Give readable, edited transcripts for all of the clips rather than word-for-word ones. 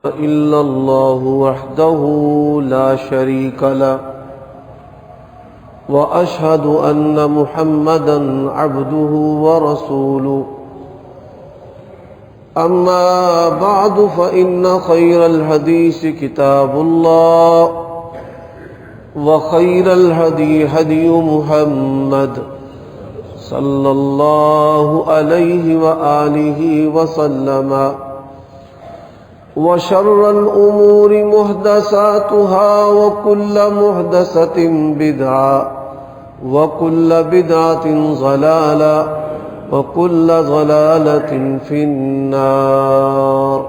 إلا الله وحده لا شريك له وأشهد أن محمدا عبده ورسوله أما بعد فإن خير الحديث كتاب الله وخير الهدي هدي محمد صلى الله عليه وآله وسلم وشر الأمور محدثاتها وكل محدثة بدعة وكل بدعة ضلالة وكل ضلالة في النار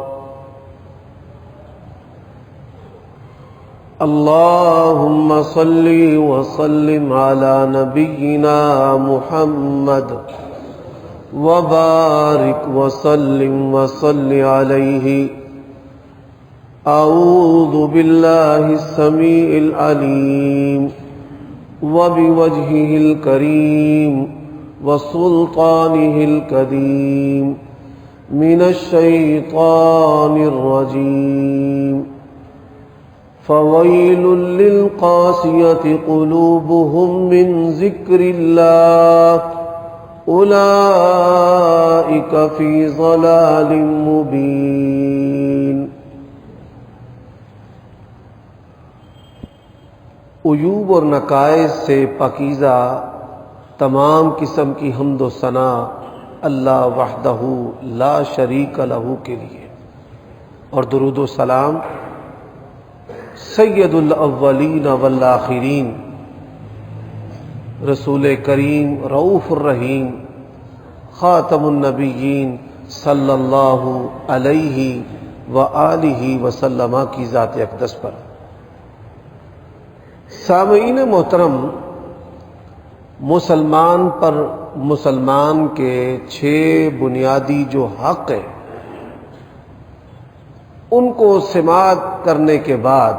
اللهم صل وسلم على نبينا محمد وبارك وسلم وصل عليه أعوذ بالله السميع العليم وبوجهه الكريم وسلطانه القديم من الشيطان الرجيم فويل للقاسية قلوبهم من ذكر الله أولئك في ضلال مبين۔ عیوب اور نقائص سے پاکیزہ تمام قسم کی حمد و ثنا اللہ وحدہ لا شریک لہ کے لیے، اور درود و سلام سید الاولین والآخرین رسول کریم رؤوف الرحیم خاتم النبیین صلی اللہ علیہ وآلہ وسلم کی ذات اقدس پر۔ سامعین محترم، مسلمان پر مسلمان کے 6 بنیادی جو حق ہیں ان کو سماعت کرنے کے بعد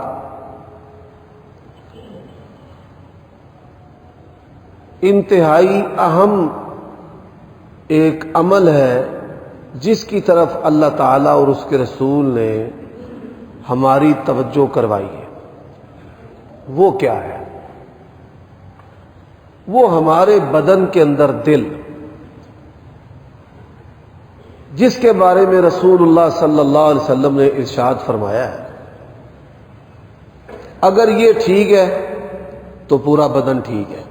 انتہائی اہم ایک عمل ہے جس کی طرف اللہ تعالیٰ اور اس کے رسول نے ہماری توجہ کروائی ہے۔ وہ کیا ہے؟ وہ ہمارے بدن کے اندر دل، جس کے بارے میں رسول اللہ صلی اللہ علیہ وسلم نے ارشاد فرمایا ہے اگر یہ ٹھیک ہے تو پورا بدن ٹھیک ہے،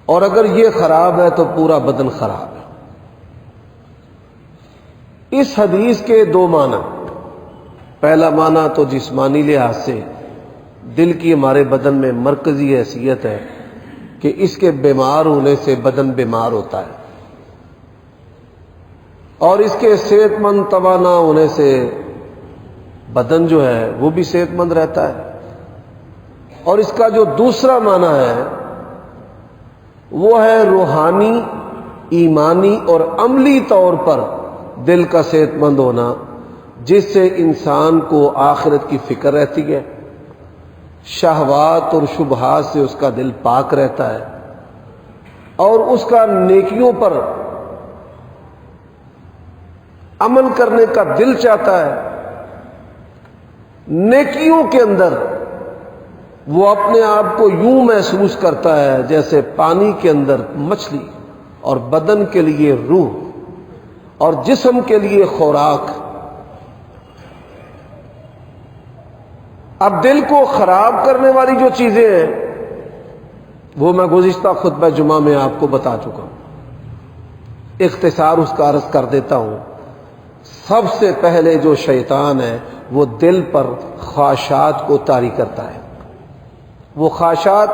اور اگر یہ خراب ہے تو پورا بدن خراب ہے۔ اس حدیث کے 2 معنی۔ پہلا معنی تو جسمانی لحاظ سے دل کی ہمارے بدن میں مرکزی حیثیت ہے کہ اس کے بیمار ہونے سے بدن بیمار ہوتا ہے، اور اس کے صحت مند توانا ہونے سے بدن جو ہے وہ بھی صحت مند رہتا ہے۔ اور اس کا جو دوسرا معنی ہے وہ ہے روحانی، ایمانی اور عملی طور پر دل کا صحت مند ہونا، جس سے انسان کو آخرت کی فکر رہتی ہے، شہوات اور شبہات سے اس کا دل پاک رہتا ہے، اور اس کا نیکیوں پر عمل کرنے کا دل چاہتا ہے۔ نیکیوں کے اندر وہ اپنے آپ کو یوں محسوس کرتا ہے جیسے پانی کے اندر مچھلی، اور بدن کے لیے روح، اور جسم کے لیے خوراک۔ اب دل کو خراب کرنے والی جو چیزیں ہیں وہ میں گزشتہ خطبہ جمعہ میں آپ کو بتا چکا ہوں، اختصار اس کا عرض کر دیتا ہوں۔ سب سے پہلے جو شیطان ہے وہ دل پر خواہشات کو طاری کرتا ہے۔ وہ خواہشات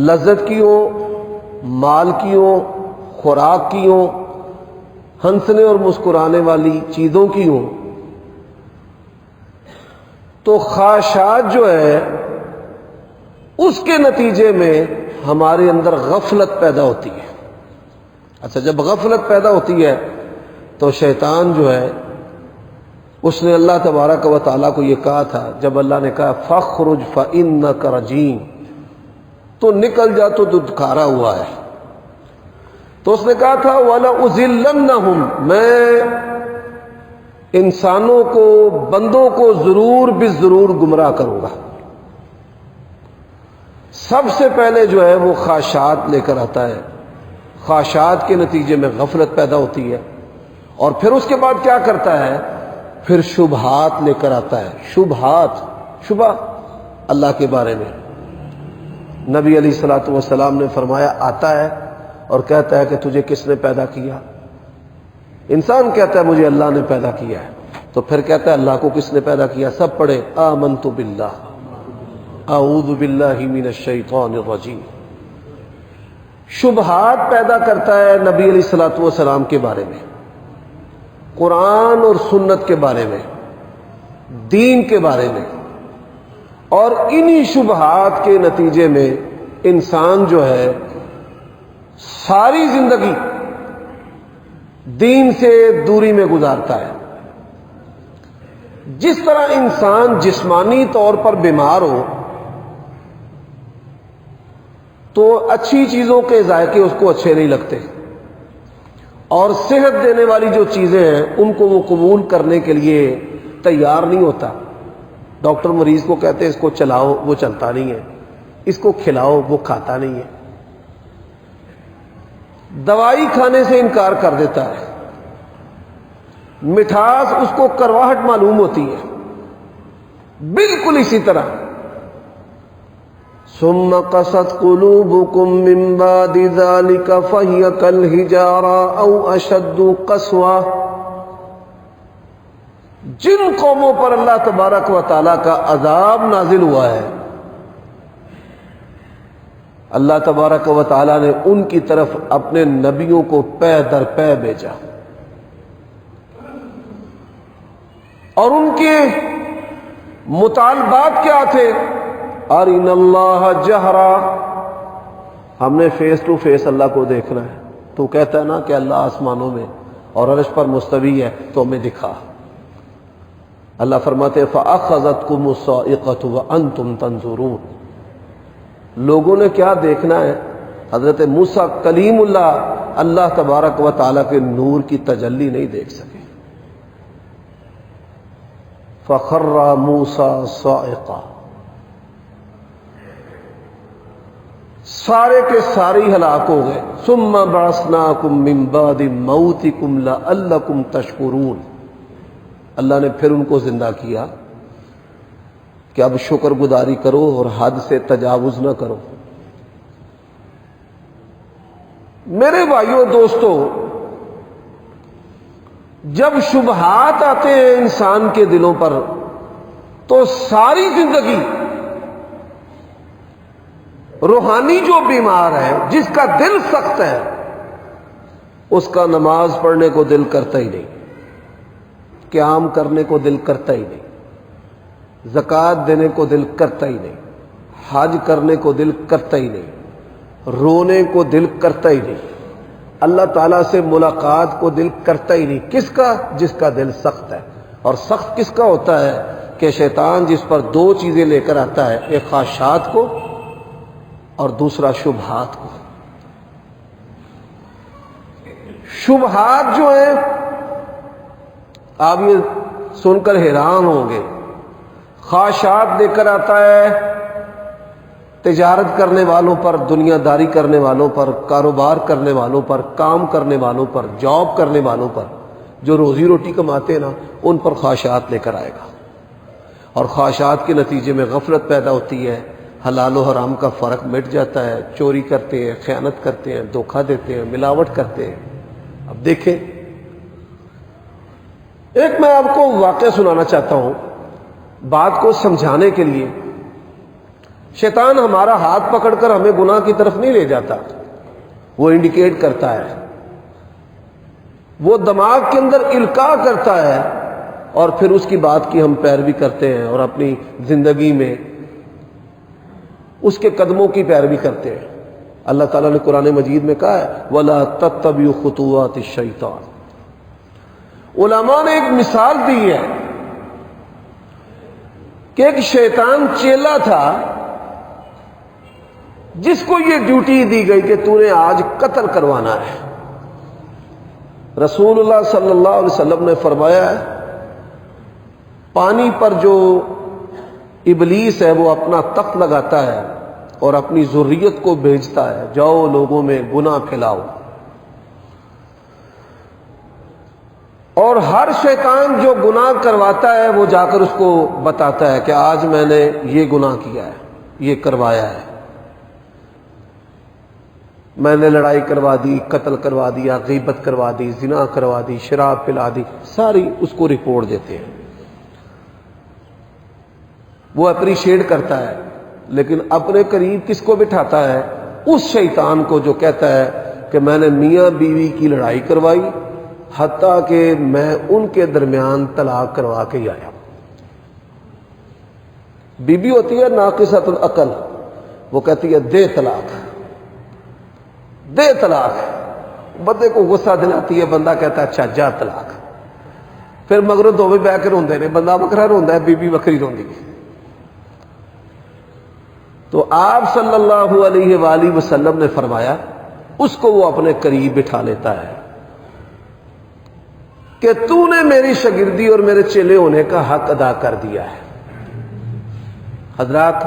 لذت کی ہوں، مال کی ہوں، خوراک کی ہوں، ہنسنے اور مسکرانے والی چیزوں کی ہوں۔ تو خواہشات جو ہے اس کے نتیجے میں ہمارے اندر غفلت پیدا ہوتی ہے۔ اچھا، جب غفلت پیدا ہوتی ہے تو شیطان جو ہے اس نے اللہ تبارک و تعالیٰ کو یہ کہا تھا، جب اللہ نے کہا فَاخْرُجْ فَإِنَّكَ رَجِيمٌ، تو نکل جا تو دھکارا ہوا ہے، تو اس نے کہا تھا وَلَأُذِلَّنَّهُمْ، میں انسانوں کو، بندوں کو ضرور ضرور گمراہ کروں گا۔ سب سے پہلے جو ہے وہ خواہشات لے کر آتا ہے، خواہشات کے نتیجے میں غفلت پیدا ہوتی ہے، اور پھر اس کے بعد کیا کرتا ہے؟ پھر شبہات لے کر آتا ہے۔ شبہ اللہ کے بارے میں نبی علیہ الصلوۃ والسلام نے فرمایا آتا ہے اور کہتا ہے کہ تجھے کس نے پیدا کیا؟ انسان کہتا ہے مجھے اللہ نے پیدا کیا ہے، تو پھر کہتا ہے اللہ کو کس نے پیدا کیا؟ سب پڑھے آمنت باللہ، اعوذ باللہ من الشیطان الرجیم۔ شبہات پیدا کرتا ہے نبی علیہ الصلوۃ والسلام کے بارے میں، قرآن اور سنت کے بارے میں، دین کے بارے میں، اور انہی شبہات کے نتیجے میں انسان جو ہے ساری زندگی دین سے دوری میں گزارتا ہے۔ جس طرح انسان جسمانی طور پر بیمار ہو تو اچھی چیزوں کے ذائقے اس کو اچھے نہیں لگتے، اور صحت دینے والی جو چیزیں ہیں ان کو وہ قبول کرنے کے لیے تیار نہیں ہوتا۔ ڈاکٹر مریض کو کہتے ہیں اس کو چلاؤ، وہ چلتا نہیں ہے، اس کو کھلاؤ، وہ کھاتا نہیں ہے، دوائی کھانے سے انکار کر دیتا ہے، مٹھاس اس کو کرواہٹ معلوم ہوتی ہے۔ بالکل اسی طرح ثم قست قلوبكم من بعد ذلك فهي كالحجارة أو أشد قسوة۔ جن قوموں پر اللہ تبارک و تعالیٰ کا عذاب نازل ہوا ہے، اللہ تبارک و تعالیٰ نے ان کی طرف اپنے نبیوں کو پے در پے بھیجا، اور ان کے مطالبات کیا تھے؟ ارنا اللہ جہرا، ہم نے فیس ٹو فیس اللہ کو دیکھنا ہے۔ تو کہتا ہے نا کہ اللہ آسمانوں میں اور عرش پر مستوی ہے، تو ہمیں دکھا۔ اللہ فرماتے فَأَخَذَتْكُمُ الصَّاعِقَةُ وَأَنْتُمْ تَنظُرُونَ۔ لوگوں نے کیا دیکھنا ہے؟ حضرت موسیٰ کلیم اللہ تبارک و تعالیٰ کے نور کی تجلی نہیں دیکھ سکے۔ فَخَرَّ مُوسَىٰ صَاعِقًا، سارے کے سارے ہلاک ہو گئے۔ ثُمَّ بَعَثْنَاكُم مِّن بَعْدِ مَوْتِكُمْ لَعَلَّكُمْ تَشْكُرُونَ۔ اللہ نے پھر ان کو زندہ کیا کہ اب شکر گزاری کرو اور حد سے تجاوز نہ کرو۔ میرے بھائیوں دوستو، جب شبہات آتے ہیں انسان کے دلوں پر تو ساری زندگی روحانی جو بیمار ہے، جس کا دل سخت ہے، اس کا نماز پڑھنے کو دل کرتا ہی نہیں، قیام کرنے کو دل کرتا ہی نہیں، زکوٰۃ دینے کو دل کرتا ہی نہیں، حج کرنے کو دل کرتا ہی نہیں، رونے کو دل کرتا ہی نہیں، اللہ تعالیٰ سے ملاقات کو دل کرتا ہی نہیں۔ کس کا؟ جس کا دل سخت ہے۔ اور سخت کس کا ہوتا ہے؟ کہ شیطان جس پر دو چیزیں لے کر آتا ہے، ایک خواہشات کو اور دوسرا شبہات کو۔ شبہات جو ہیں، آپ یہ سن کر حیران ہوں گے، خواہشات لے کر آتا ہے تجارت کرنے والوں پر، دنیا داری کرنے والوں پر، کاروبار کرنے والوں پر، کام کرنے والوں پر، جاب کرنے والوں پر، جو روزی روٹی کماتے ہیں نا، ان پر خواہشات لے کر آئے گا، اور خواہشات کے نتیجے میں غفلت پیدا ہوتی ہے، حلال و حرام کا فرق مٹ جاتا ہے، چوری کرتے ہیں، خیانت کرتے ہیں، دھوکہ دیتے ہیں، ملاوٹ کرتے ہیں۔ اب دیکھیں، ایک میں آپ کو واقعہ سنانا چاہتا ہوں بات کو سمجھانے کے لیے۔ شیطان ہمارا ہاتھ پکڑ کر ہمیں گناہ کی طرف نہیں لے جاتا، وہ انڈیکیٹ کرتا ہے، وہ دماغ کے اندر القاء کرتا ہے، اور پھر اس کی بات کی ہم پیروی کرتے ہیں اور اپنی زندگی میں اس کے قدموں کی پیروی کرتے ہیں۔ اللہ تعالیٰ نے قرآن مجید میں کہا ہے وَلَا تَتَّبِعُوا خُطُوَاتِ الشَّيْطَانِ۔ علماء نے ایک مثال دی ہے کہ ایک شیطان چیلا تھا جس کو یہ ڈیوٹی دی گئی کہ تو نے آج قتل کروانا ہے۔ رسول اللہ صلی اللہ علیہ وسلم نے فرمایا ہے پانی پر جو ابلیس ہے وہ اپنا تخت لگاتا ہے اور اپنی ذریت کو بھیجتا ہے، جاؤ لوگوں میں گناہ پھیلاؤ. اور ہر شیطان جو گناہ کرواتا ہے وہ جا کر اس کو بتاتا ہے کہ آج میں نے یہ گناہ کیا ہے، یہ کروایا ہے، میں نے لڑائی کروا دی، قتل کروا دیا، غیبت کروا دی، زنا کروا دی، شراب پلا دی، ساری اس کو رپورٹ دیتے ہیں. وہ اپریشیٹ کرتا ہے، لیکن اپنے قریب کس کو بٹھاتا ہے؟ اس شیطان کو جو کہتا ہے کہ میں نے میاں بیوی کی لڑائی کروائی، حتیٰ کہ میں ان کے درمیان طلاق کروا کے ہی آیا. بیوی ہوتی ہے ناقصۃ العقل، وہ کہتی ہے دے طلاق، دے طلاق. بندے کو غصہ دلاتی ہے، بندہ کہتا ہے اچھا جا طلاق. پھر مگروں دوویں بہ کے روندے نے، بندہ وکھرا روندا ہے، بیوی وکھری روندی ہے. تو آپ صلی اللہ علیہ وآلہ وسلم نے فرمایا اس کو وہ اپنے قریب بٹھا لیتا ہے کہ تو نے میری شاگردی اور میرے چیلے ہونے کا حق ادا کر دیا ہے. حضرات،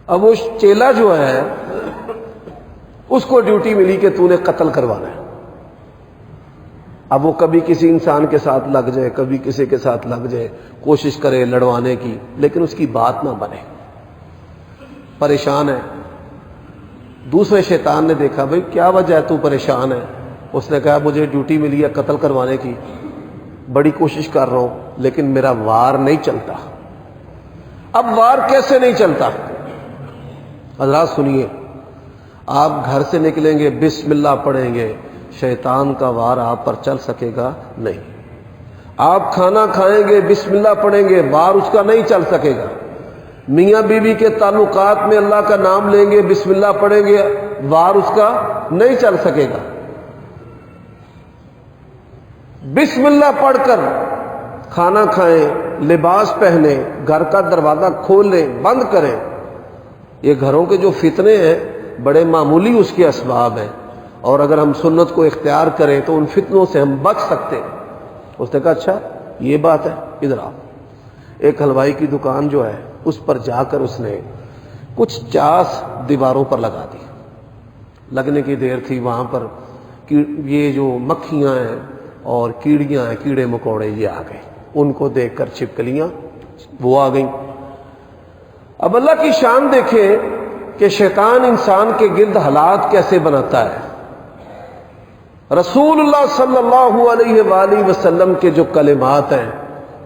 اب وہ چیلا جو ہے اس کو ڈیوٹی ملی کہ تو نے قتل کروانا ہے. اب وہ کبھی کسی انسان کے ساتھ لگ جائے، کبھی کسی کے ساتھ لگ جائے، کوشش کرے لڑوانے کی، لیکن اس کی بات نہ بنے، پریشان ہے. دوسرے شیطان نے دیکھا بھئی کیا وجہ ہے تو پریشان ہے؟ اس نے کہا مجھے ڈیوٹی ملی ہے قتل کروانے کی، بڑی کوشش کر رہا ہوں لیکن میرا وار نہیں چلتا. اب وار کیسے نہیں چلتا؟ حضرات سنیے، آپ گھر سے نکلیں گے بسم اللہ پڑھیں گے، شیطان کا وار آپ پر چل سکے گا نہیں. آپ کھانا کھائیں گے بسم اللہ پڑھیں گے، وار اس کا نہیں چل سکے گا. میاں بیوی کے تعلقات میں اللہ کا نام لیں گے، بسم اللہ پڑھیں گے، وار اس کا نہیں چل سکے گا. بسم اللہ پڑھ کر کھانا کھائیں، لباس پہنیں، گھر کا دروازہ کھولیں بند کریں. یہ گھروں کے جو فتنے ہیں بڑے معمولی اس کے اسباب ہیں، اور اگر ہم سنت کو اختیار کریں تو ان فتنوں سے ہم بچ سکتے ہیں. اس نے کہا اچھا یہ بات ہے، ادھر آؤ. ایک حلوائی کی دکان جو ہے اس پر جا کر اس نے کچھ چاس دیواروں پر لگا دی. لگنے کی دیر تھی، وہاں پر یہ جو مکھیاں ہیں اور کیڑیاں ہیں، کیڑے مکوڑے یہ آ گئے. ان کو دیکھ کر چھپکلیاں وہ آ گئیں. اب اللہ کی شان دیکھیں کہ شیطان انسان کے گرد حالات کیسے بناتا ہے. رسول اللہ صلی اللہ علیہ وآلہ وسلم کے جو کلمات ہیں،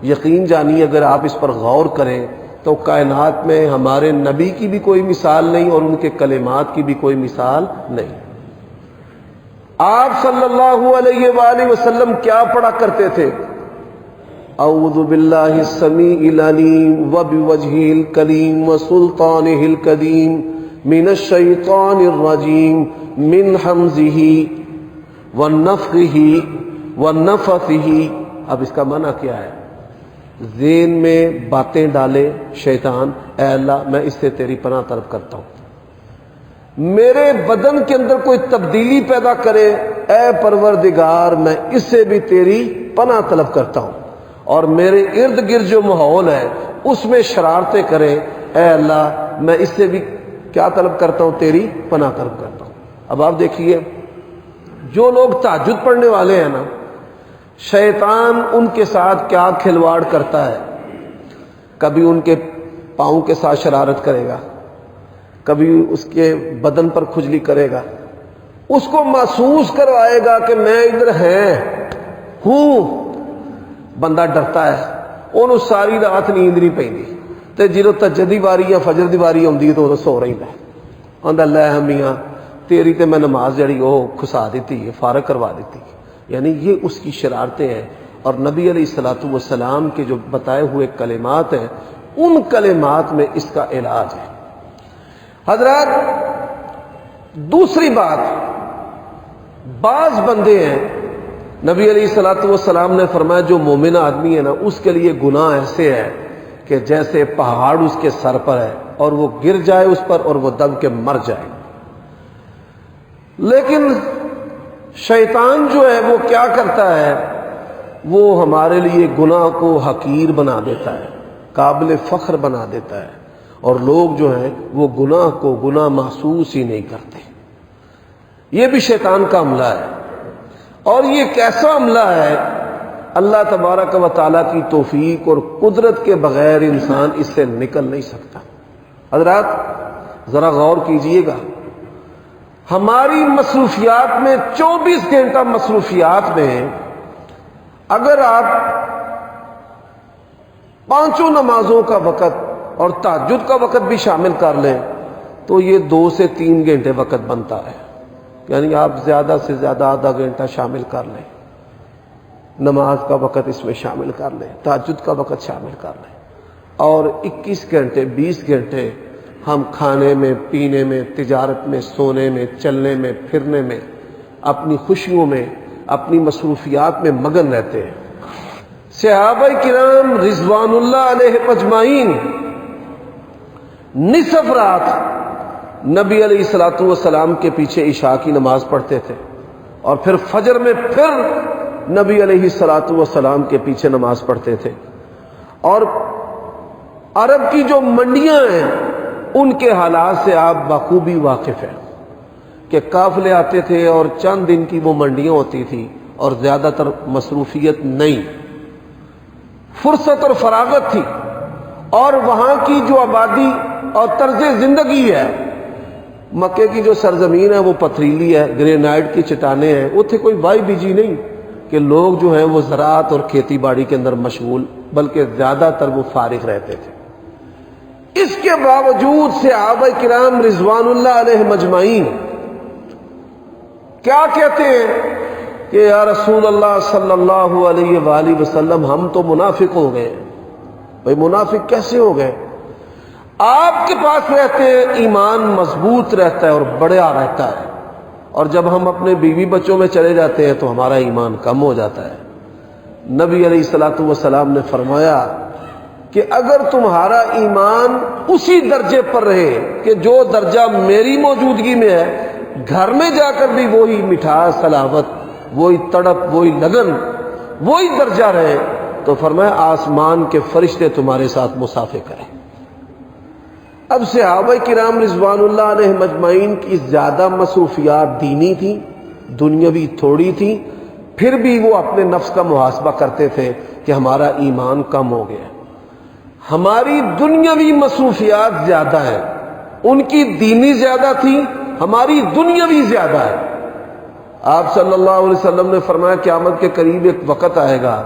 یقین جانیے اگر آپ اس پر غور کریں تو کائنات میں ہمارے نبی کی بھی کوئی مثال نہیں اور ان کے کلمات کی بھی کوئی مثال نہیں. آپ صلی اللہ علیہ وآلہ وسلم کیا پڑھا کرتے تھے؟ اعوذ باللہ السمیع العلیم وبوجہہ الکریم وسلطانہ القدیم من الشیطان الرجیم من حمزہ ونفخہ ونفثہ. اب اس کا معنی کیا ہے؟ ذہن میں باتیں ڈالے شیطان، اے اللہ میں اس سے تیری پناہ طلب کرتا ہوں. میرے بدن کے اندر کوئی تبدیلی پیدا کرے، اے پروردگار میں اس سے بھی تیری پناہ طلب کرتا ہوں. اور میرے ارد گرد جو ماحول ہے اس میں شرارتیں کرے، اے اللہ میں اس سے بھی کیا طلب کرتا ہوں؟ تیری پناہ طلب کرتا ہوں. اب آپ دیکھیے جو لوگ تہجد پڑھنے والے ہیں نا، شیطان ان کے ساتھ کیا کھلواڑ کرتا ہے. کبھی ان کے پاؤں کے ساتھ شرارت کرے گا، کبھی اس کے بدن پر کھجلی کرے گا، اس کو محسوس کروائے گا کہ میں ادھر ہوں. بندہ ڈرتا ہے، انہوں ساری رات نیند نہیں پیندی، تے جدوں تہجد دی واری یا فجر دی واری آندی تو سو رہیندا ہے. آندا لے میاں تیری تے میں نماز جڑی وہ کھسا دیتی ہے، فارغ کروا دیتی. یعنی یہ اس کی شرارتیں ہیں. اور نبی علیہ الصلوۃ والسلام کے جو بتائے ہوئے کلمات ہیں ان کلمات میں اس کا علاج ہے. حضرات دوسری بات، بعض بندے ہیں، نبی علیہ الصلوۃ والسلام نے فرمایا جو مومن آدمی ہے نا اس کے لیے گناہ ایسے ہے کہ جیسے پہاڑ اس کے سر پر ہے اور وہ گر جائے اس پر اور وہ دب کے مر جائے. لیکن شیطان جو ہے وہ کیا کرتا ہے؟ وہ ہمارے لیے گناہ کو حقیر بنا دیتا ہے، قابل فخر بنا دیتا ہے، اور لوگ جو ہیں وہ گناہ کو گناہ محسوس ہی نہیں کرتے۔ یہ بھی شیطان کا عملہ ہے، اور یہ کیسا عملہ ہے؟ اللہ تبارک و تعالیٰ کی توفیق اور قدرت کے بغیر انسان اس سے نکل نہیں سکتا۔ حضرات ذرا غور کیجئے گا، ہماری مصروفیات میں 24 گھنٹہ مصروفیات میں اگر آپ 5 نمازوں کا وقت اور تہجد کا وقت بھی شامل کر لیں تو یہ 2 سے 3 گھنٹے وقت بنتا ہے، یعنی آپ زیادہ سے زیادہ آدھا گھنٹہ شامل کر لیں، نماز کا وقت اس میں شامل کر لیں، تہجد کا وقت شامل کر لیں، اور 21 گھنٹے 20 گھنٹے ہم کھانے میں، پینے میں، تجارت میں، سونے میں، چلنے میں، پھرنے میں، اپنی خوشیوں میں، اپنی مصروفیات میں مگن رہتے ہیں۔ صحابہ کرام رضوان اللہ علیہ اجمعین نصف رات نبی علیہ الصلوۃ والسلام کے پیچھے عشاء کی نماز پڑھتے تھے، اور پھر فجر میں پھر نبی علیہ الصلوۃ والسلام کے پیچھے نماز پڑھتے تھے۔ اور عرب کی جو منڈیاں ہیں ان کے حالات سے آپ بخوبی واقف ہیں کہ قافلے آتے تھے اور چند دن کی وہ منڈیاں ہوتی تھی اور زیادہ تر مصروفیت نہیں، فرصت اور فراغت تھی، اور وہاں کی جو آبادی اور طرز زندگی ہے، مکے کی جو سرزمین ہے وہ پتھریلی ہے، گرینائٹ کی چٹانیں ہیں، اتنے کوئی وائی بیجی نہیں کہ لوگ جو ہیں وہ زراعت اور کھیتی باڑی کے اندر مشغول، بلکہ زیادہ تر وہ فارغ رہتے تھے۔ اس کے باوجود صحابہ کرام رضوان اللہ علیہ مجمعین کیا کہتے ہیں کہ یا رسول اللہ صلی اللہ علیہ وآلہ وسلم ہم تو منافق ہو گئے۔ بھئی منافق کیسے ہو گئے؟ آپ کے پاس رہتے ہیں ایمان مضبوط رہتا ہے اور بڑا رہتا ہے، اور جب ہم اپنے بیوی بچوں میں چلے جاتے ہیں تو ہمارا ایمان کم ہو جاتا ہے۔ نبی علیہ الصلوۃ والسلام نے فرمایا کہ اگر تمہارا ایمان اسی درجے پر رہے کہ جو درجہ میری موجودگی میں ہے، گھر میں جا کر بھی وہی مٹھاس، حلاوت، وہی تڑپ، وہی لگن، وہی درجہ رہے، تو فرمایا آسمان کے فرشتے تمہارے ساتھ مسافے کریں۔ اب صحابہ کرام رضوان اللہ علیہ مجمعین کی زیادہ مصروفیات دینی تھی، دنیاوی تھوڑی تھی، پھر بھی وہ اپنے نفس کا محاسبہ کرتے تھے کہ ہمارا ایمان کم ہو گیا۔ ہماری دنیاوی مصروفیات زیادہ ہیں، ان کی دینی زیادہ تھی، ہماری دنیاوی زیادہ ہے۔ آپ صلی اللہ علیہ وسلم نے فرمایا قیامت کے قریب ایک وقت آئے گا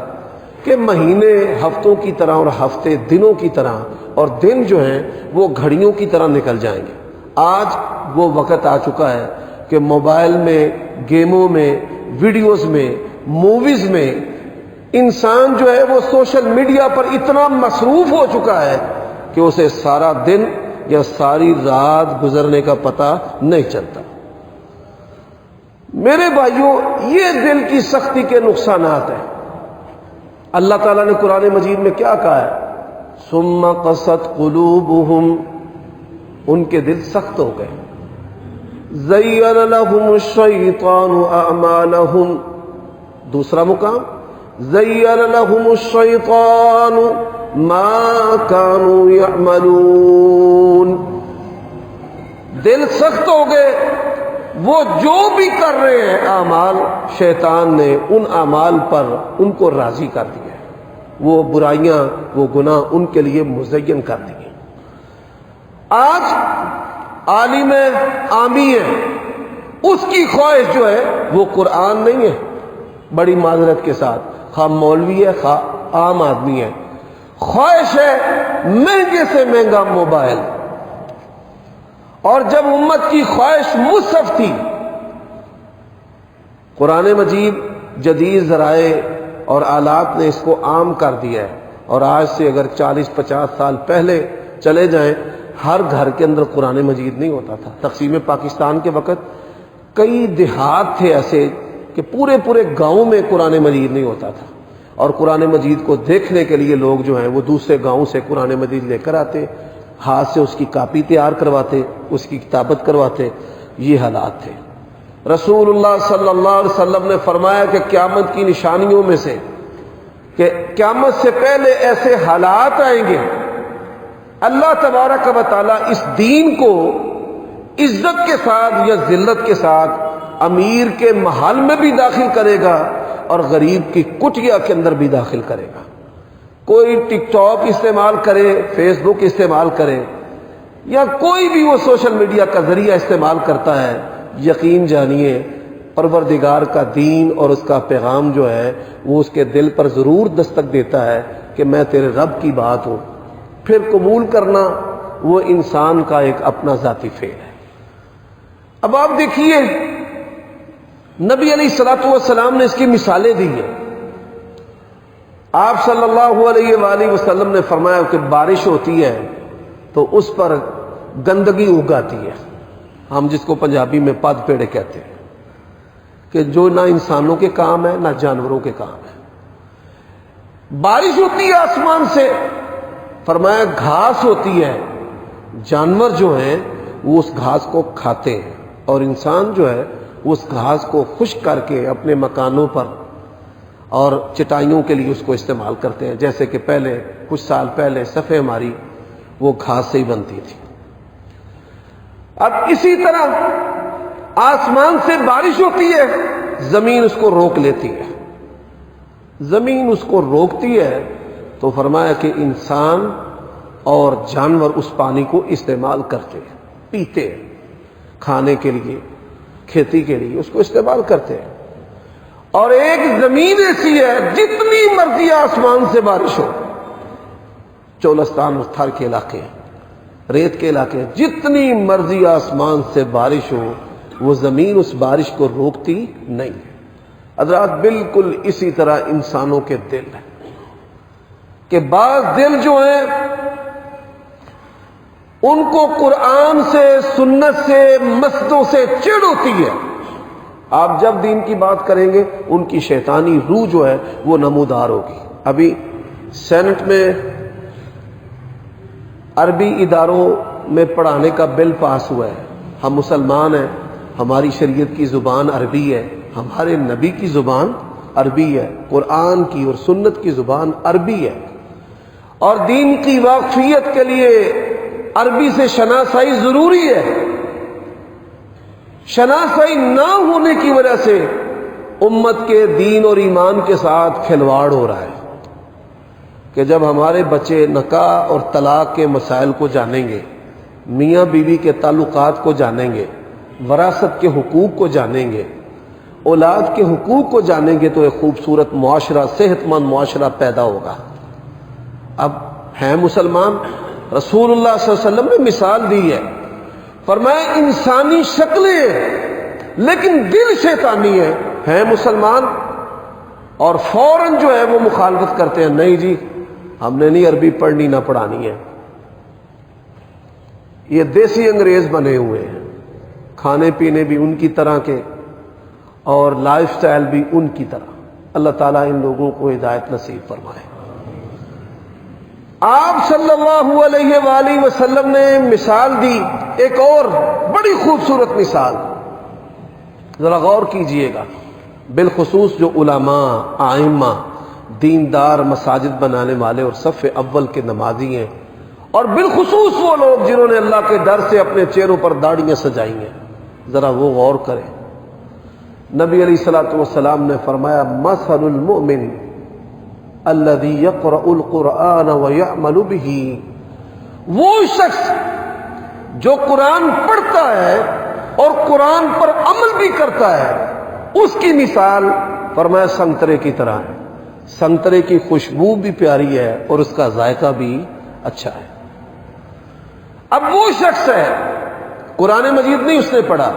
کہ مہینے ہفتوں کی طرح اور ہفتے دنوں کی طرح، اور دن جو ہیں وہ گھڑیوں کی طرح نکل جائیں گے۔ آج وہ وقت آ چکا ہے کہ موبائل میں، گیموں میں، ویڈیوز میں، موویز میں انسان جو ہے وہ سوشل میڈیا پر اتنا مصروف ہو چکا ہے کہ اسے سارا دن یا ساری رات گزرنے کا پتہ نہیں چلتا۔ میرے بھائیوں، یہ دل کی سختی کے نقصانات ہیں۔ اللہ تعالیٰ نے قرآن مجید میں کیا کہا ہے؟ ثم قست قلوبہم، ان کے دل سخت ہو گئے۔ زین لہم الشیطان اعمالہم، دوسرا مقام زین لہم الشیطان ما کانوا یعملون، دل سخت ہو گئے، وہ جو بھی کر رہے ہیں اعمال، شیطان نے ان اعمال پر ان کو راضی کر دیا، وہ برائیاں، وہ گناہ ان کے لیے مزین کر دیے۔ آج عالم عامی ہے، اس کی خواہش جو ہے وہ قرآن نہیں ہے، بڑی معذرت کے ساتھ، خواہ مولوی ہے خواہ عام آدمی ہے، خواہش ہے مہنگے سے مہنگا موبائل۔ اور جب امت کی خواہش مصحف تھی، قرآن مجید جدید ذرائع اور آلات نے اس کو عام کر دیا ہے، اور آج سے اگر 40-50 سال پہلے چلے جائیں، ہر گھر کے اندر قرآن مجید نہیں ہوتا تھا۔ تقسیم پاکستان کے وقت کئی دیہات تھے ایسے کہ پورے گاؤں میں قرآن مجید نہیں ہوتا تھا، اور قرآن مجید کو دیکھنے کے لیے لوگ جو ہیں وہ دوسرے گاؤں سے قرآن مجید لے کر آتے، ہاتھ سے اس کی کاپی تیار کرواتے، اس کی کتابت کرواتے۔ یہ حالات تھے۔ رسول اللہ صلی اللہ علیہ وسلم نے فرمایا کہ قیامت کی نشانیوں میں سے کہ قیامت سے پہلے ایسے حالات آئیں گے، اللہ تبارک و تعالیٰ اس دین کو عزت کے ساتھ یا ذلت کے ساتھ امیر کے محل میں بھی داخل کرے گا اور غریب کی کٹیا کے اندر بھی داخل کرے گا۔ کوئی ٹک ٹاک استعمال کرے، فیس بک استعمال کرے، یا کوئی بھی وہ سوشل میڈیا کا ذریعہ استعمال کرتا ہے، یقین جانیے پروردگار کا دین اور اس کا پیغام جو ہے وہ اس کے دل پر ضرور دستک دیتا ہے کہ میں تیرے رب کی بات ہوں، پھر قبول کرنا وہ انسان کا ایک اپنا ذاتی فعل ہے۔ اب آپ دیکھیے نبی علیہ الصلوۃ والسلام نے اس کی مثالیں دی ہیں۔ آپ صلی اللہ علیہ وآلہ وسلم نے فرمایا کہ بارش ہوتی ہے تو اس پر گندگی اگاتی ہے، ہم جس کو پنجابی میں پد پیڑے کہتے ہیں، کہ جو نہ انسانوں کے کام ہے نہ جانوروں کے کام ہے۔ بارش ہوتی ہے آسمان سے، فرمایا گھاس ہوتی ہے، جانور جو ہیں وہ اس گھاس کو کھاتے ہیں اور انسان جو ہے وہ اس گھاس کو خشک کر کے اپنے مکانوں پر اور چٹائیوں کے لیے اس کو استعمال کرتے ہیں، جیسے کہ پہلے کچھ سال پہلے صفیں ہماری وہ گھاس سے ہی بنتی تھی۔ اب اسی طرح آسمان سے بارش ہوتی ہے، زمین اس کو روک لیتی ہے، زمین اس کو روکتی ہے تو فرمایا کہ انسان اور جانور اس پانی کو استعمال کرتے ہیں، پیتے ہیں، کھانے کے لیے، کھیتی کے لیے اس کو استعمال کرتے ہیں۔ اور ایک زمین ایسی ہے جتنی مرضی آسمان سے بارش ہو، چولستان اور تھر کے علاقے، ریت کے علاقے، جتنی مرضی آسمان سے بارش ہو وہ زمین اس بارش کو روکتی نہیں ہے۔ حضرات بالکل اسی طرح انسانوں کے دل ہیں کہ بعض دل جو ہیں ان کو قرآن سے، سنت سے، مسجدوں سے چڑ ہوتی ہے۔ آپ جب دین کی بات کریں گے ان کی شیطانی روح جو ہے وہ نمودار ہوگی۔ ابھی سینٹ میں عربی اداروں میں پڑھانے کا بل پاس ہوا ہے، ہم مسلمان ہیں، ہماری شریعت کی زبان عربی ہے، ہمارے نبی کی زبان عربی ہے، قرآن کی اور سنت کی زبان عربی ہے، اور دین کی واقفیت کے لیے عربی سے شناسائی ضروری ہے۔ شناسائی نہ ہونے کی وجہ سے امت کے دین اور ایمان کے ساتھ کھلواڑ ہو رہا ہے کہ جب ہمارے بچے نکاح اور طلاق کے مسائل کو جانیں گے، میاں بیوی کے تعلقات کو جانیں گے، وراثت کے حقوق کو جانیں گے، اولاد کے حقوق کو جانیں گے تو ایک خوبصورت معاشرہ، صحت مند معاشرہ پیدا ہوگا۔ اب ہیں مسلمان، رسول اللہ صلی اللہ علیہ وسلم نے مثال دی ہے، فرمایا انسانی شکلیں ہیں لیکن دل شیطانی ہے مسلمان، اور فوراً جو ہے وہ مخالفت کرتے ہیں، نہیں جی ہم نے نہیں عربی پڑھنی نہ پڑھانی ہے۔ یہ دیسی انگریز بنے ہوئے ہیں، کھانے پینے بھی ان کی طرح کے اور لائف سٹائل بھی ان کی طرح۔ اللہ تعالیٰ ان لوگوں کو ہدایت نصیب فرمائے۔ آپ صلی اللہ علیہ وآلہ وسلم نے مثال دی ایک اور بڑی خوبصورت مثال، ذرا غور کیجئے گا، بالخصوص جو علماء، ائمہ، دیندار، مساجد بنانے والے اور صف اول کے نمازی ہیں، اور بالخصوص وہ لوگ جنہوں نے اللہ کے ڈر سے اپنے چہروں پر داڑیاں سجائی ہیں، ذرا وہ غور کریں۔ نبی علیہ الصلوۃ والسلام نے فرمایا مثل المؤمن الذي يقرأ القرآن ويعمل به، وہ شخص جو قرآن پڑھتا ہے اور قرآن پر عمل بھی کرتا ہے، اس کی مثال فرمایا سنترے کی طرح ہے، سنترے کی خوشبو بھی پیاری ہے اور اس کا ذائقہ بھی اچھا ہے۔ اب وہ شخص ہے قرآن مجید نہیں اس نے پڑھا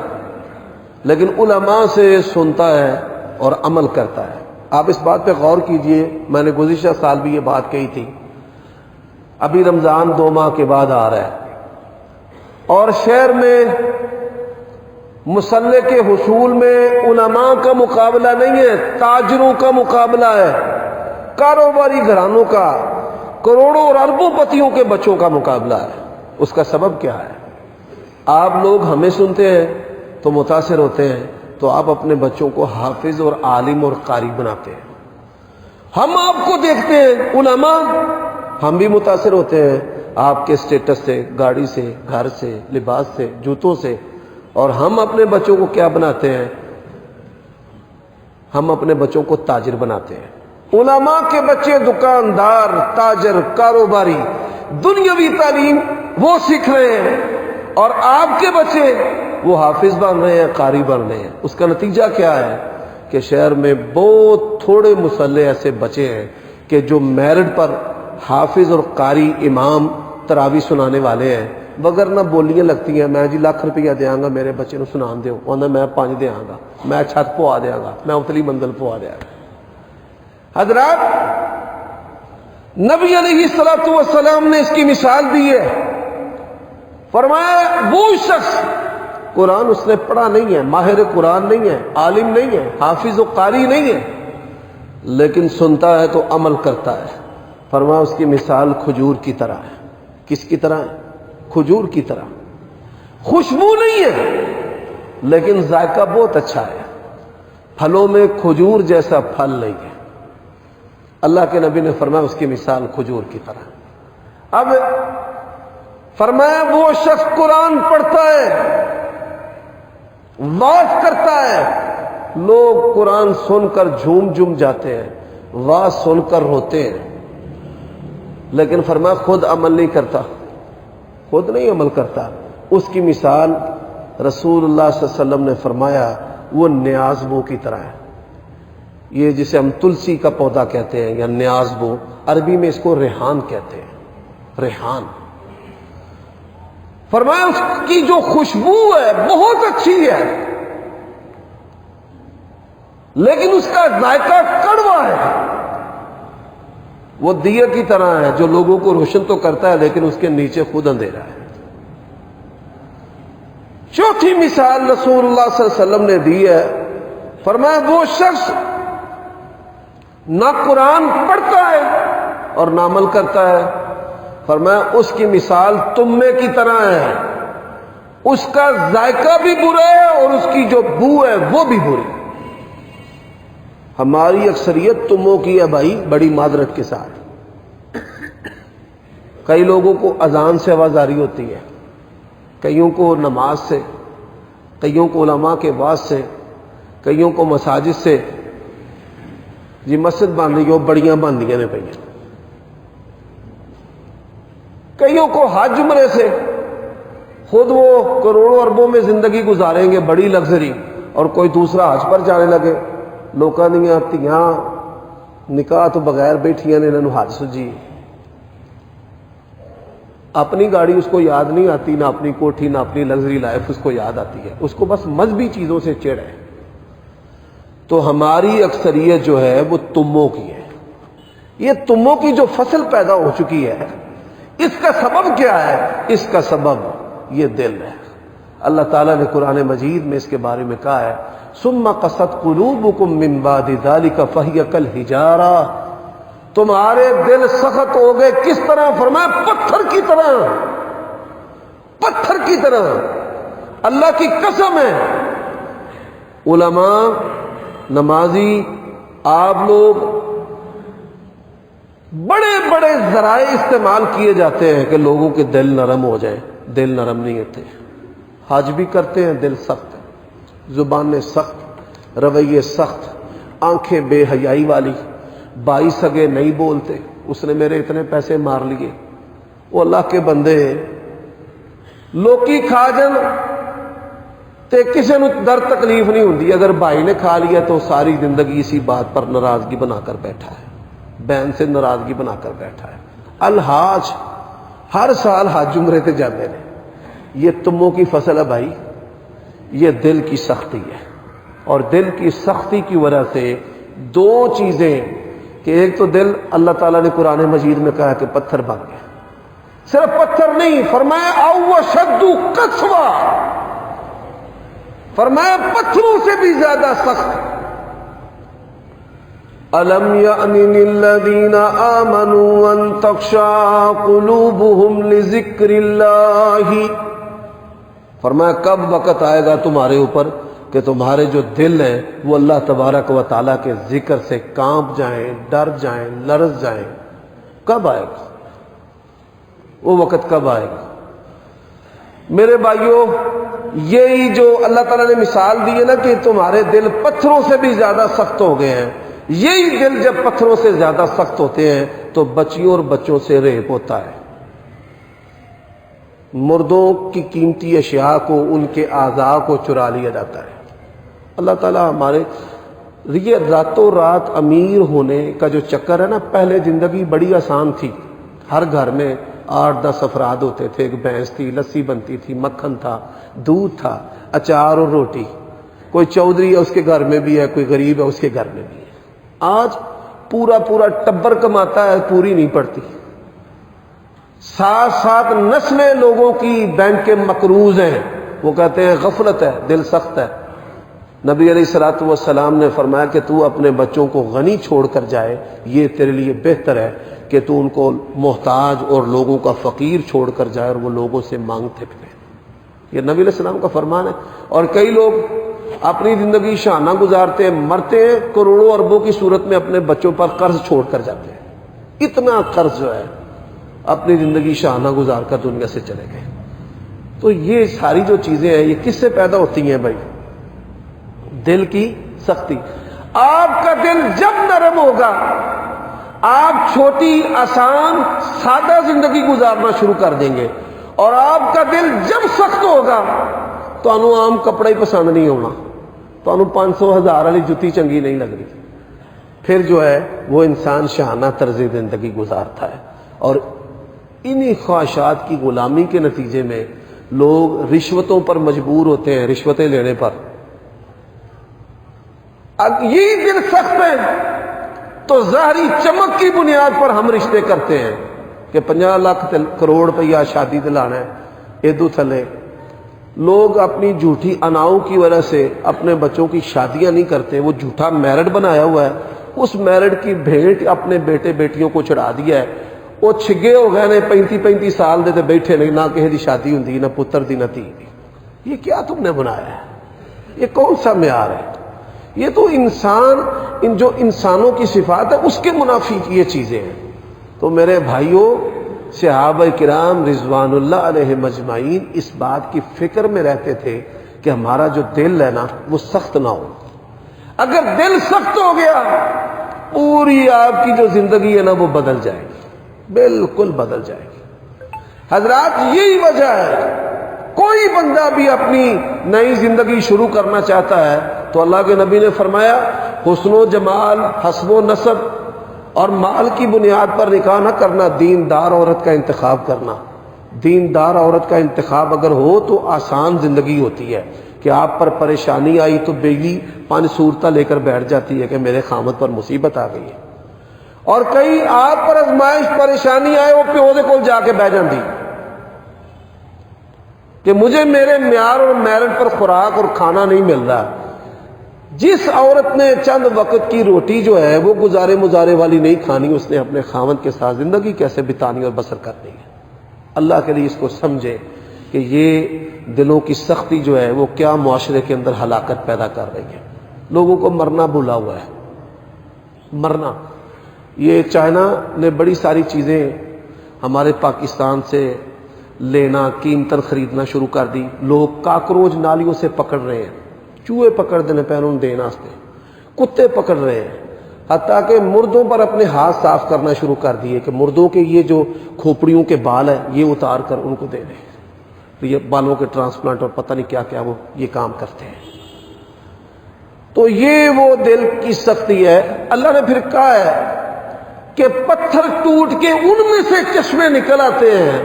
لیکن علماء سے سنتا ہے اور عمل کرتا ہے۔ آپ اس بات پہ غور کیجئے، میں نے گزشتہ سال بھی یہ بات کہی تھی، ابھی رمضان 2 ماہ کے بعد آ رہا ہے اور شہر میں مسلح کے حصول میں علماء کا مقابلہ نہیں ہے، تاجروں کا مقابلہ ہے، کاروباری گھرانوں کا، کروڑوں اور اربوں پتیوں کے بچوں کا مقابلہ ہے۔ اس کا سبب کیا ہے؟ آپ لوگ ہمیں سنتے ہیں تو متاثر ہوتے ہیں، تو آپ اپنے بچوں کو حافظ اور عالم اور قاری بناتے ہیں، ہم آپ کو دیکھتے ہیں علماء، ہم بھی متاثر ہوتے ہیں آپ کے سٹیٹس سے، گاڑی سے، گھر سے، لباس سے، جوتوں سے، اور ہم اپنے بچوں کو کیا بناتے ہیں؟ ہم اپنے بچوں کو تاجر بناتے ہیں۔ علماء کے بچے دکاندار، تاجر، کاروباری، دنیاوی تعلیم وہ سیکھ رہے ہیں، اور آپ کے بچے وہ حافظ بن رہے ہیں، قاری بن رہے ہیں۔ اس کا نتیجہ کیا ہے کہ شہر میں بہت تھوڑے مصلے ایسے بچے ہیں کہ جو میرٹ پر حافظ اور قاری امام تراوی سنانے والے ہیں، وگرنہ بولیاں لگتی ہیں، میں جی لاکھ روپیہ دیاں گا میرے بچے نو سنان دیو، انہاں میں 5 دیاں گا، میں چھت پوا دیاں گا، میں اتلی منزل پوا دیاں گا۔ حضرات، نبی علیہ الصلوۃ والسلام نے اس کی مثال دی ہے، فرمایا وہ شخص قرآن اس نے پڑھا نہیں ہے، ماہر قرآن نہیں ہے، عالم نہیں ہے، حافظ و قاری نہیں ہے، لیکن سنتا ہے تو عمل کرتا ہے، فرمایا اس کی مثال کھجور کی طرح ہے۔ کس کی طرح ہے؟ کھجور کی طرح۔ خوشبو نہیں ہے لیکن ذائقہ بہت اچھا ہے، پھلوں میں کھجور جیسا پھل نہیں ہے۔ اللہ کے نبی نے فرمایا اس کی مثال کھجور کی طرح۔ اب فرمایا وہ شخص قرآن پڑھتا ہے، واعظ کرتا ہے، لوگ قرآن سن کر جھوم جاتے ہیں، واعظ سن کر روتے ہیں، لیکن فرمایا خود عمل نہیں کرتا، خود نہیں عمل کرتا۔ اس کی مثال رسول اللہ صلی اللہ علیہ وسلم نے فرمایا وہ نیاز بو کی طرح ہے۔ یہ جسے ہم تلسی کا پودا کہتے ہیں یا نیاز بو، عربی میں اس کو ریحان کہتے ہیں، ریحان۔ فرمایا اس کی جو خوشبو ہے بہت اچھی ہے، لیکن اس کا ذائقہ کڑوا ہے۔ وہ دیے کی طرح ہے جو لوگوں کو روشن تو کرتا ہے لیکن اس کے نیچے خود اندھیرا ہے۔ چوتھی مثال رسول اللہ صلی اللہ علیہ وسلم نے دی ہے، فرمایا وہ شخص نہ قرآن پڑھتا ہے اور نہ عمل کرتا ہے، فرمایا اس کی مثال تمے کی طرح ہے، اس کا ذائقہ بھی برا ہے اور اس کی جو بو ہے وہ بھی بری۔ ہماری اکثریت تموں کی ہے بھائی، بڑی معذرت کے ساتھ۔ کئی لوگوں کو اذان سے آوازداری ہوتی ہے، کئیوں کو نماز سے، کئیوں کو علماء کے واعظ سے، کئیوں کو مساجد سے۔ جی مسجد بن رہی ہو، بڑیاں بندیاں نے پہیاں، کئیوں کو حج عمرے سے، خود وہ کروڑوں اربوں میں زندگی گزاریں گے، بڑی لگژری، اور کوئی دوسرا حج پر جانے لگے۔ لوکاں دیاں تیاں نکاح تو بغیر بیٹھیاں نے، انہوں حج سجی، اپنی گاڑی اس کو یاد نہیں آتی، نہ اپنی کوٹھی، نہ اپنی لگژری لائف اس کو یاد آتی ہے، اس کو بس مذہبی چیزوں سے چڑ ہے۔ تو ہماری اکثریت جو ہے وہ تموں کی ہے۔ یہ تموں کی جو فصل پیدا ہو چکی ہے، اس کا سبب کیا ہے؟ اس کا سبب یہ دل ہے۔ اللہ تعالیٰ نے قرآن مجید میں اس کے بارے میں کہا ہے، ثم قست قلوبکم من بعد ذلک فہی کالحجارہ، تمہارے دل سخت ہو گئے، کس طرح؟ فرمایا پتھر کی طرح، پتھر کی طرح۔ اللہ کی قسم ہے، علماء، نمازی، آپ لوگ بڑے بڑے ذرائع استعمال کیے جاتے ہیں کہ لوگوں کے دل نرم ہو جائیں، دل نرم نہیں ہوتے۔ حج بھی کرتے ہیں، دل سخت ہے، زبانیں سخت، رویے سخت، آنکھیں بے حیائی والی، 22 سگے نہیں بولتے، اس نے میرے اتنے پیسے مار لیے۔ وہ اللہ کے بندے لوکی کھا جن تے کسی نو در تکلیف نہیں ہوندی، اگر بھائی نے کھا لیا تو ساری زندگی اسی بات پر ناراضگی بنا کر بیٹھا ہے، بہن سے ناراضگی بنا کر بیٹھا ہے۔ الحاج ہر سال حج عمرے تے جاتے ہیں۔ یہ تموں کی فصل ہے بھائی، یہ دل کی سختی ہے، اور دل کی سختی کی وجہ سے دو چیزیں، کہ ایک تو دل اللہ تعالیٰ نے قرآن مجید میں کہا کہ پتھر بن گیا، صرف پتھر نہیں، فرمایا او اشد قسوہ، فرمایا پتھروں سے بھی زیادہ سخت۔ أَلَمْ يَأْنِ لِلَّذِينَ آمَنُوا أَن تَخْشَعَ قُلُوبُهُمْ لِذِكْرِ اللَّهِ، فرمایا کب وقت آئے گا تمہارے اوپر کہ تمہارے جو دل ہیں وہ اللہ تبارک و تعالیٰ کے ذکر سے کانپ جائیں، ڈر جائیں، لرز جائیں. کب آئے گا وہ وقت؟ کب آئے گا میرے بھائیوں؟ یہی جو اللہ تعالیٰ نے مثال دی ہے نا کہ تمہارے دل پتھروں سے بھی زیادہ سخت ہو گئے ہیں، یہی دل جب پتھروں سے زیادہ سخت ہوتے ہیں تو بچیوں اور بچوں سے ریپ ہوتا ہے. مردوں کی قیمتی اشیاء کو، ان کے اعضاء کو چرا لیا جاتا ہے. اللہ تعالیٰ ہمارے یہ راتوں رات امیر ہونے کا جو چکر ہے نا، پہلے زندگی بڑی آسان تھی. ہر گھر میں 8-10 افراد ہوتے تھے، ایک بھینس تھی، لسی بنتی تھی، مکھن تھا، دودھ تھا، اچار اور روٹی. کوئی چودھری ہے اس کے گھر میں بھی ہے، کوئی غریب ہے اس کے گھر میں بھی ہے. آج پورا ٹبر کماتا ہے، پوری نہیں پڑتی. 7 نسلیں لوگوں کی بینک کے مقروض ہیں. وہ کہتے ہیں غفلت ہے، دل سخت ہے. نبی علیہ الصلوۃ والسلام نے فرمایا کہ تو اپنے بچوں کو غنی چھوڑ کر جائے، یہ تیرے لیے بہتر ہے کہ تو ان کو محتاج اور لوگوں کا فقیر چھوڑ کر جائے اور وہ لوگوں سے مانگتے پھرے. یہ نبی علیہ السلام کا فرمان ہے. اور کئی لوگ اپنی زندگی شاہانہ گزارتے ہیں، مرتے ہیں کروڑوں اربوں کی صورت میں اپنے بچوں پر قرض چھوڑ کر جاتے ہیں. اتنا قرض جو ہے، اپنی زندگی شاہانہ گزار کر دنیا سے چلے گئے. تو یہ ساری جو چیزیں ہیں یہ کس سے پیدا ہوتی ہیں بھائی؟ دل کی سختی. آپ کا دل جب نرم ہوگا، آپ چھوٹی آسان سادہ زندگی گزارنا شروع کر دیں گے. اور آپ کا دل جب سخت ہوگا تو انو عام کپڑا ہی پسند نہیں ہونا، تو انو 500,000 والی جتی چنگی نہیں لگ رہی. پھر جو ہے وہ انسان شاہانہ طرز زندگی گزارتا ہے. اور انہی خواہشات کی غلامی کے نتیجے میں لوگ رشوتوں پر مجبور ہوتے ہیں، رشوتیں لینے پر. اب یہی دل سخت ہے تو ظاہری چمک کی بنیاد پر ہم رشتے کرتے ہیں کہ 50 لاکھ کروڑ روپیہ شادی دلانا ہے. ادو تھلے لوگ اپنی جھوٹی اناؤں کی وجہ سے اپنے بچوں کی شادیاں نہیں کرتے. وہ جھوٹا میرڈ بنایا ہوا ہے، اس میرڈ کی بھیٹ اپنے بیٹے بیٹیوں کو چڑھا دیا ہے. وہ چھگے ہو گئے نے 35 سال دے بیٹھے نہیں، نہ کسی دی شادی ہوندی، نہ پتر دی، نہ دھی دی. یہ کیا تم نے بنایا ہے؟ یہ کون سا معیار ہے؟ یہ تو انسان، جو انسانوں کی صفات ہے اس کے منافی یہ چیزیں ہیں. تو میرے بھائیوں، صحابہ کرام رضوان اللہ علیہ مجمعین اس بات کی فکر میں رہتے تھے کہ ہمارا جو دل ہے نا وہ سخت نہ ہو. اگر دل سخت ہو گیا پوری آپ کی جو زندگی ہے نا وہ بدل جائے گی، بالکل بدل جائے گی. حضرات یہی وجہ ہے کوئی بندہ بھی اپنی نئی زندگی شروع کرنا چاہتا ہے تو اللہ کے نبی نے فرمایا حسن و جمال، حسب و نسب اور مال کی بنیاد پر نکاح نہ کرنا، دیندار عورت کا انتخاب کرنا. دیندار عورت کا انتخاب اگر ہو تو آسان زندگی ہوتی ہے. کہ آپ پر پریشانی آئی تو بیوی 5 صورتیں لے کر بیٹھ جاتی ہے کہ میرے خامد پر مصیبت آ گئی ہے. اور کئی آپ پر ازمائش پریشانی آئے وہ پیو دے کول جا کے بیٹھ جاندی کہ مجھے میرے معیار اور میرٹ پر خوراک اور کھانا نہیں مل رہا. جس عورت نے چند وقت کی روٹی جو ہے وہ گزارے مزارے والی نہیں کھانی، اس نے اپنے خاوند کے ساتھ زندگی کیسے بتانی اور بسر کرنی ہے. اللہ کے لیے اس کو سمجھے کہ یہ دلوں کی سختی جو ہے وہ کیا معاشرے کے اندر ہلاکت پیدا کر رہی ہے. لوگوں کو مرنا بھولا ہوا ہے، مرنا. یہ چائنا نے بڑی ساری چیزیں ہمارے پاکستان سے لینا، قیمتاً خریدنا شروع کر دی. لوگ کاکروچ نالیوں سے پکڑ رہے ہیں، چوہے پکڑ دینے پیروں دینا واسطے، کتے پکڑ رہے ہیں، حتیٰ کہ مردوں پر اپنے ہاتھ صاف کرنا شروع کر دیے کہ مردوں کے یہ جو کھوپڑیوں کے بال ہیں یہ اتار کر ان کو دے دیں. یہ بالوں کے ٹرانسپلانٹ اور پتہ نہیں کیا کیا وہ یہ کام کرتے ہیں. تو یہ وہ دل کی سختی ہے. اللہ نے پھر کہا ہے کہ پتھر ٹوٹ کے ان میں سے چشمے نکل آتے ہیں،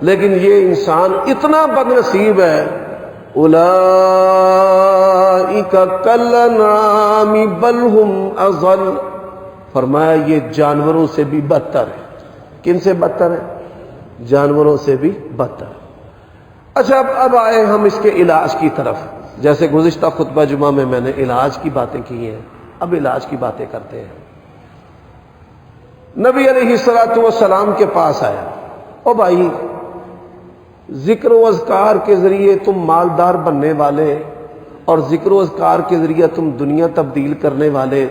لیکن یہ انسان اتنا بد نصیب ہے. اولئک کالانعام بل ہم اضل، فرمایا یہ جانوروں سے بھی بدتر ہے. کن سے بدتر ہے؟ جانوروں سے بھی بدتر. اچھا اب آئے ہم اس کے علاج کی طرف. جیسے گزشتہ خطبہ جمعہ میں میں نے علاج کی باتیں کی ہیں، اب علاج کی باتیں کرتے ہیں. نبی علیہ الصلوۃ والسلام کے پاس آیا، او بھائی ذکر و اذکار کے ذریعے تم مالدار بننے والے اور ذکر و اذکار کے ذریعے تم دنیا تبدیل کرنے والے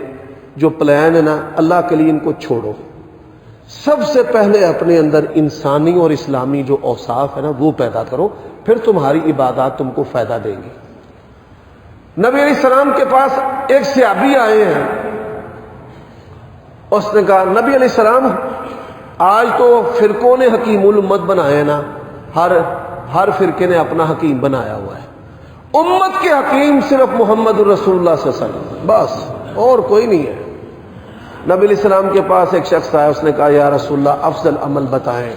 جو پلان ہے نا، اللہ کے لیے ان کو چھوڑو. سب سے پہلے اپنے اندر انسانی اور اسلامی جو اوصاف ہے نا وہ پیدا کرو، پھر تمہاری عبادات تم کو فائدہ دیں گی. نبی علیہ السلام کے پاس ایک صحابی آئے ہیں. اس نے کہا نبی علیہ السلام آج تو فرقوں نے حکیم الامت بنائے ہیں نا، ہر فرقے نے اپنا حکیم بنایا ہوا ہے. امت کے حکیم صرف محمد الرسول اللہ صلی اللہ علیہ وسلم، بس اور کوئی نہیں ہے. نبی علیہ السلام کے پاس ایک شخص آیا، اس نے کہا یا رسول اللہ افضل عمل بتائیں.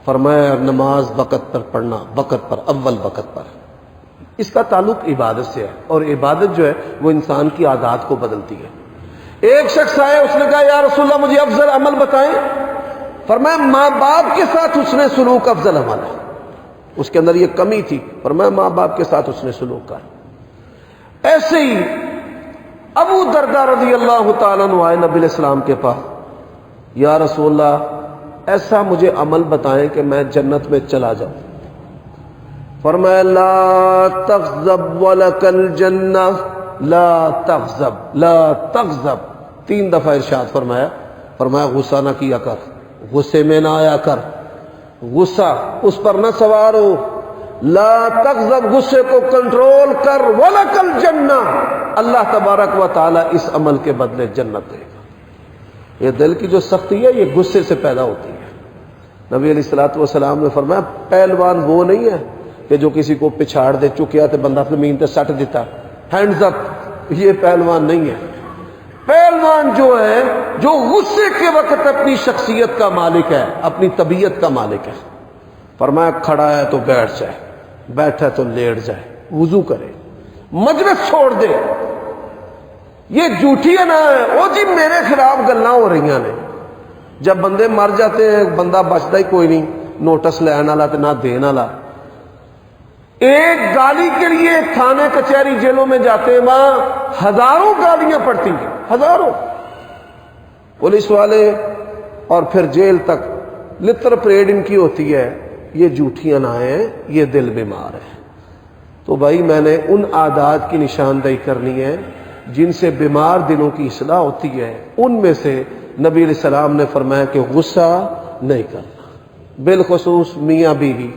فرمایا نماز وقت پر پڑھنا، وقت پر، اول وقت پر. اس کا تعلق عبادت سے ہے، اور عبادت جو ہے وہ انسان کی عادات کو بدلتی ہے. ایک شخص آیا، اس نے کہا یا رسول اللہ مجھے افضل عمل بتائیں. فرمایا ماں باپ کے ساتھ حسن سلوک افضل عمل ہے. اس کے اندر یہ کمی تھی، فرمایا ماں باپ کے ساتھ حسن سلوک کر. ایسے ہی ابو درداء رضی اللہ تعالیٰ عنہ آئے نبی علیہ السلام کے پاس، یا رسول اللہ ایسا مجھے عمل بتائیں کہ میں جنت میں چلا جاؤں. فرمایا لا تغضب ولک الجنہ، لا تغضب لا تغضب. 3 دفعہ ارشاد فرمایا. فرمایا غصہ نہ کیا کر، غصے میں نہ آیا کر، غصہ اس پر نہ سوار ہو. لا تغضب، غصے کو کنٹرول کر. ولک الجنہ، اللہ تبارک و تعالی اس عمل کے بدلے جنت دے گا. یہ دل کی جو سختی ہے یہ غصے سے پیدا ہوتی ہے. نبی علیہ الصلوۃ والسلام نے فرمایا پہلوان وہ نہیں ہے کہ جو کسی کو پچھاڑ دے، چکیا تے بندہ زمین تے سٹ دیتا، ہینڈز اپ. یہ پہلوان نہیں ہے. پہلوان جو ہے جو غصے کے وقت اپنی شخصیت کا مالک ہے، اپنی طبیعت کا مالک ہے. فرمایا کھڑا ہے تو بیٹھ جائے، بیٹھا ہے تو لیٹ جائے، وضو کرے، مجلس چھوڑ دے. یہ جھوٹی ہے نا، وہ جی میرے خلاف گلاں ہو رہی ہیں. جب بندے مر جاتے ہیں بندہ بچتا ہی کوئی نہیں، نوٹس لین والا تے نہ دین والا. ایک گالی کے لیے تھانے کچہری جیلوں میں جاتے ہیں، وہاں ہزاروں گالیاں پڑتی ہیں، ہزاروں. پولیس والے اور پھر جیل تک لطر پریڈ ان کی ہوتی ہے. یہ جھوٹیاں نہ ہیں، یہ دل بیمار ہے. تو بھائی میں نے ان عادات کی نشاندہی کرنی ہے جن سے بیمار دلوں کی اصلاح ہوتی ہے. ان میں سے نبی علیہ السلام نے فرمایا کہ غصہ نہیں کرنا. بالخصوص میاں بیوی،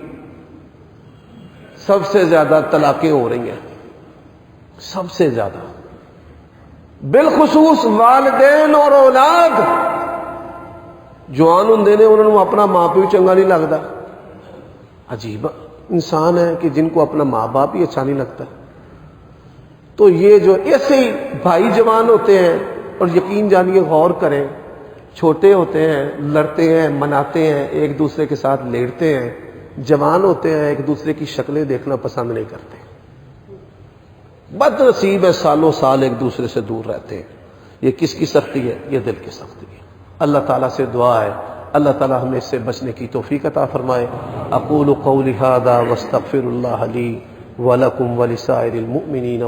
سب سے زیادہ طلاقیں ہو رہی ہیں، سب سے زیادہ. بالخصوص والدین اور اولاد. جوان ہوں نے انہوں نے اپنا ماں پیو چنگا نہیں لگتا. عجیب انسان ہے کہ جن کو اپنا ماں باپ ہی اچھا نہیں لگتا. تو یہ جو ایسے ہی بھائی جوان ہوتے ہیں، اور یقین جانیے غور کریں، چھوٹے ہوتے ہیں لڑتے ہیں، مناتے ہیں، ایک دوسرے کے ساتھ لیٹتے ہیں. جوان ہوتے ہیں ایک دوسرے کی شکلیں دیکھنا پسند نہیں کرتے. بد نصیب ہے، سالوں سال ایک دوسرے سے دور رہتے ہیں. یہ کس کی سختی ہے؟ یہ دل کی سختی ہے. اللہ تعالیٰ سے دعا ہے اللہ تعالیٰ ہمیں اس سے بچنے کی توفیق عطا فرمائے. اقول قولی ھذا واستغفر اللہ لی ولکم ولسائر المؤمنین.